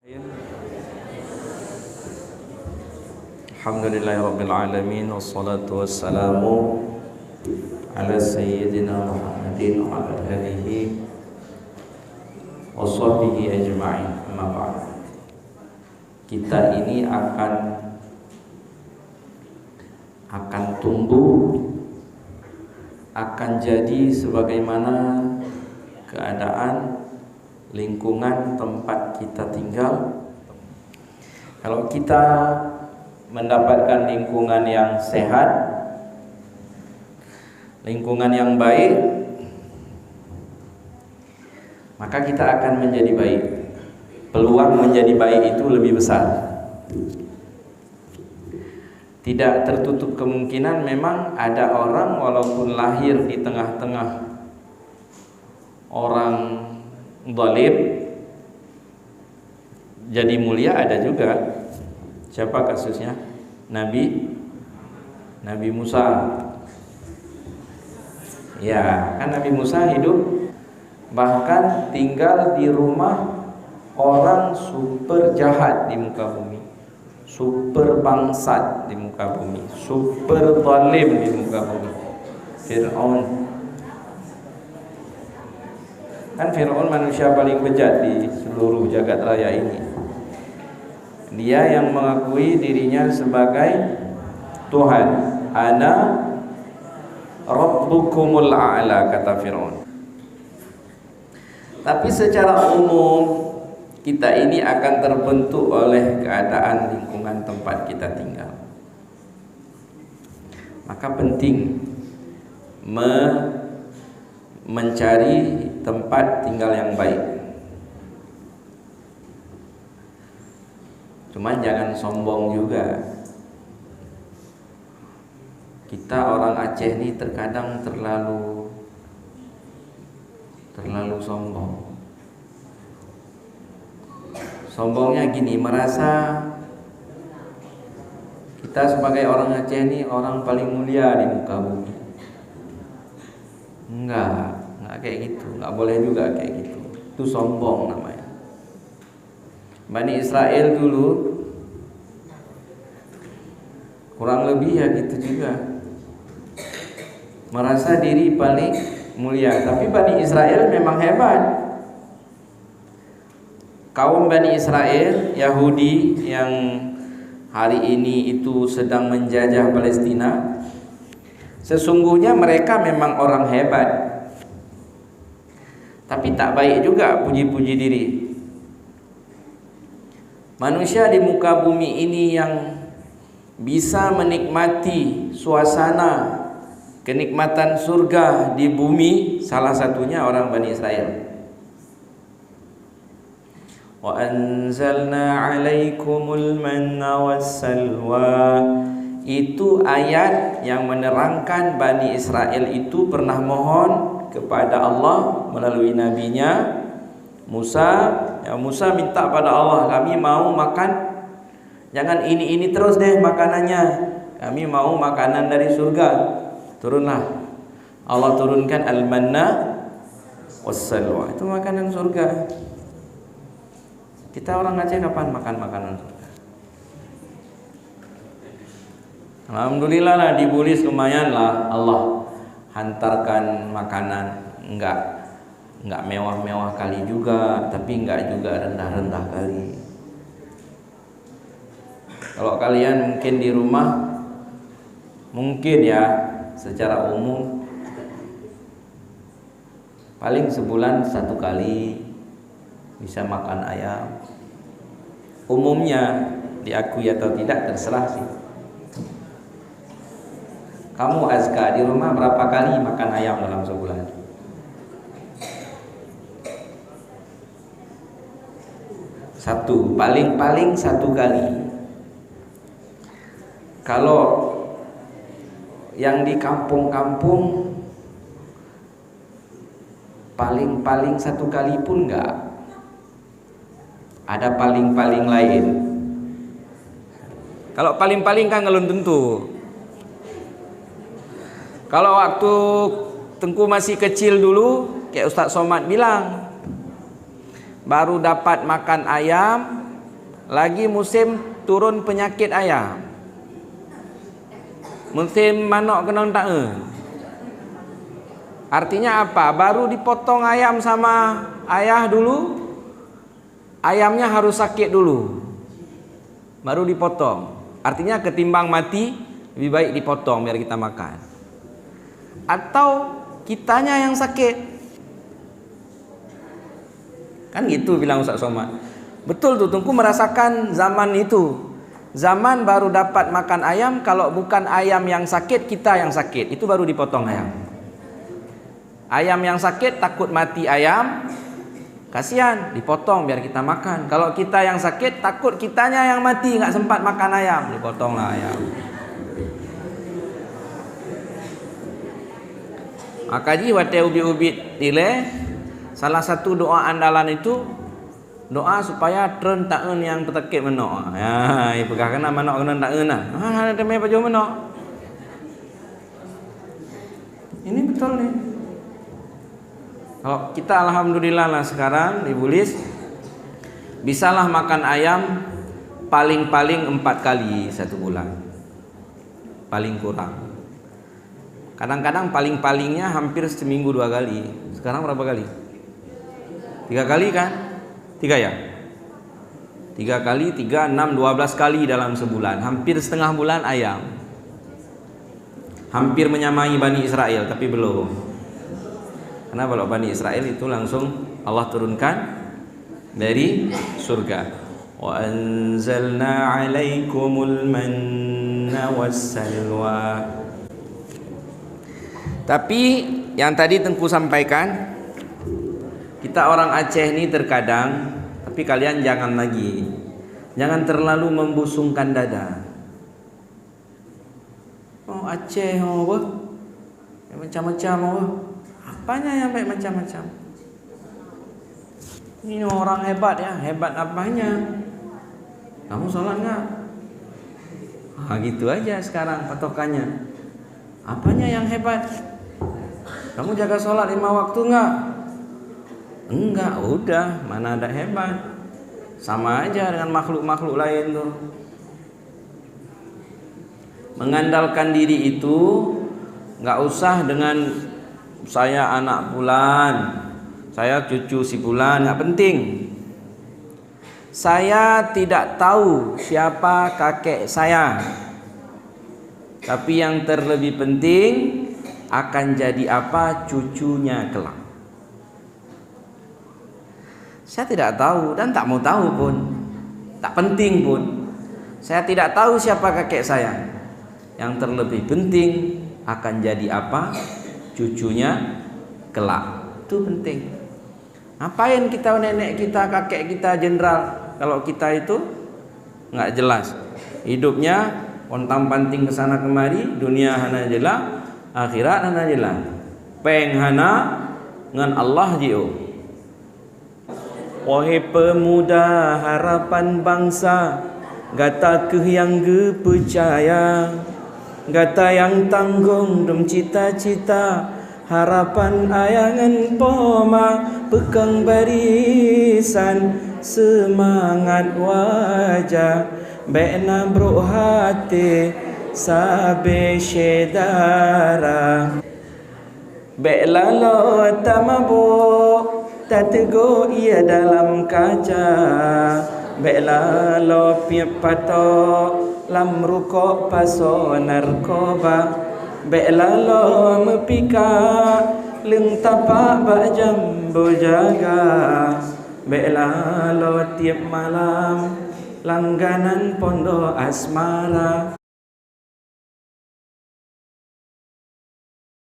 Alhamdulillahirabbil alamin wassalatu wassalamu ala sayyidina Muhammadin wa ala alihi wa sahbihi ajma'in. Amma ba'd. Kita ini akan tumbuh, akan jadi sebagaimana keadaan lingkungan tempat kita tinggal. Kalau kita mendapatkan lingkungan yang sehat, lingkungan yang baik, maka kita akan menjadi baik. Peluang menjadi baik itu lebih besar. Tidak tertutup kemungkinan memang ada orang walaupun lahir di tengah-tengah orang zalim jadi mulia, ada juga. Siapa kasusnya? Nabi Musa. Ya, kan Nabi Musa hidup bahkan tinggal di rumah orang super jahat di muka bumi, super bangsat di muka bumi, super zalim di muka bumi, Fir'aun. Kan Fir'aun manusia paling bejat di seluruh jagat raya ini. Dia yang mengakui dirinya sebagai Tuhan. Ana Rabbukumul A'la, kata Fir'aun. Tapi secara umum kita ini akan terbentuk oleh keadaan lingkungan tempat kita tinggal. Maka penting mencari tempat tinggal yang baik. Cuman jangan sombong juga. Kita orang Aceh ini terkadang terlalu sombong. Sombongnya gini, merasa kita sebagai orang Aceh ini orang paling mulia di muka bumi. Enggak kayak gitu, enggak boleh juga kayak gitu. Itu sombong namanya. Bani Israel dulu kurang lebih ya gitu juga, merasa diri paling mulia. Tapi Bani Israel memang hebat. Kaum Bani Israel Yahudi yang hari ini itu sedang menjajah Palestina, sesungguhnya mereka memang orang hebat. Tapi tak baik juga puji-puji diri. Manusia di muka bumi ini yang bisa menikmati suasana kenikmatan surga di bumi, salah satunya orang Bani Israel. Wa anzalna 'alaikumul manna wassalwa. Itu ayat yang menerangkan Bani Israel itu pernah mohon kepada Allah melalui nabinya Musa. Ya, Musa minta pada Allah, kami mau makan, jangan ini terus deh makanannya, kami mau makanan dari surga. Turunlah, Allah turunkan al-manna wassalwa, itu makanan surga. Kita orang Aceh kapan makan makanan surga? Alhamdulillah lah, di Bulis lumayan lah Allah hantarkan makanan. Enggak mewah-mewah kali juga, tapi enggak juga rendah-rendah kali. Kalau kalian mungkin di rumah, mungkin ya secara umum paling sebulan 1 kali bisa makan ayam. Umumnya, diakui atau tidak terserah sih. Kamu Azka di rumah berapa kali makan ayam dalam sebulan? Satu, paling 1 kali. Kalau yang di kampung-kampung paling 1 kali pun enggak. Ada paling lain. Kalau paling kan belum tentu. Kalau waktu Tengku masih kecil dulu, kayak Ustaz Somad bilang, baru dapat makan ayam lagi musim turun penyakit ayam, musim manok kena tae. Artinya apa? Baru dipotong ayam sama ayah dulu, ayamnya harus sakit dulu, baru dipotong. Artinya ketimbang mati, lebih baik dipotong biar kita makan. Atau kitanya yang sakit, kan gitu bilang Ustaz Somad. Betul tuh, Tungku merasakan zaman itu. Zaman baru dapat makan ayam, kalau bukan ayam yang sakit, kita yang sakit, itu baru dipotong ayam. Ayam yang sakit takut mati ayam, kasihan, dipotong biar kita makan. Kalau kita yang sakit takut kitanya yang mati, nggak sempat makan ayam, dipotonglah ayam. Maka ji wate ubi-ubit dile, salah satu doa andalan itu doa supaya tren taen yang petekit menok. Ya, pegah kena manok kena taen nah. Ah, ada me baju menok. Ini betul nih. Kalau kita alhamdulillah lah sekarang Ibu Lis bisalah makan ayam paling-paling 4 kali 1 bulan, paling kurang. Kadang-kadang paling-palingnya hampir seminggu 2 kali. Sekarang berapa kali? 3 kali kan? 3 ya? 3 kali, 3, 6, 12 kali dalam sebulan. Hampir setengah bulan ayam. Hampir menyamai Bani Israel, tapi belum. Karena kalau Bani Israel itu langsung Allah turunkan dari surga. Wa anzalna 'alaikumul manna wassalwa. Tapi yang tadi Tengku sampaikan, kita orang Aceh ini terkadang, tapi kalian jangan lagi, jangan terlalu membusungkan dada. Oh Aceh, oh apa? Macam-macam oh. Apanya yang baik macam-macam? Ini orang hebat ya, hebat apanya? Kamu sholat nggak? Ah gitu aja sekarang patokannya. Apanya yang hebat? Kamu jaga sholat 5 waktu nggak? Enggak, udah, mana ada hebat. Sama aja dengan makhluk-makhluk lain tuh. Mengandalkan diri itu nggak usah dengan saya anak fulan, saya cucu si fulan, nggak penting. Saya tidak tahu siapa kakek saya, tapi yang terlebih penting akan jadi apa cucunya kelak. Saya tidak tahu dan tak mau tahu pun, tak penting pun. Saya tidak tahu siapa kakek saya. Yang terlebih penting akan jadi apa cucunya kelak. Itu penting. Ngapain kita nenek kita, kakek kita jenderal kalau kita itu nggak jelas hidupnya, pontang-panting ke sana kemari, dunia hana jela, akhirat hana jela. Peng hana ngan Allah jio. Wahai pemuda harapan bangsa, gata ke yang ge percaya, gata yang tanggung dom cita-cita, harapan ayangan poma, pekang barisan, semangat wajah, bekna bro hati, sabe syedara. Bek lalo tamabok, tak teguh ia dalam kaca. Bek lalo piep patok, lam rukok paso narkoba. Bek lalo mepika, leng tapak bak jambu jaga. Bek lalo tiap malam, langganan pondok asmara.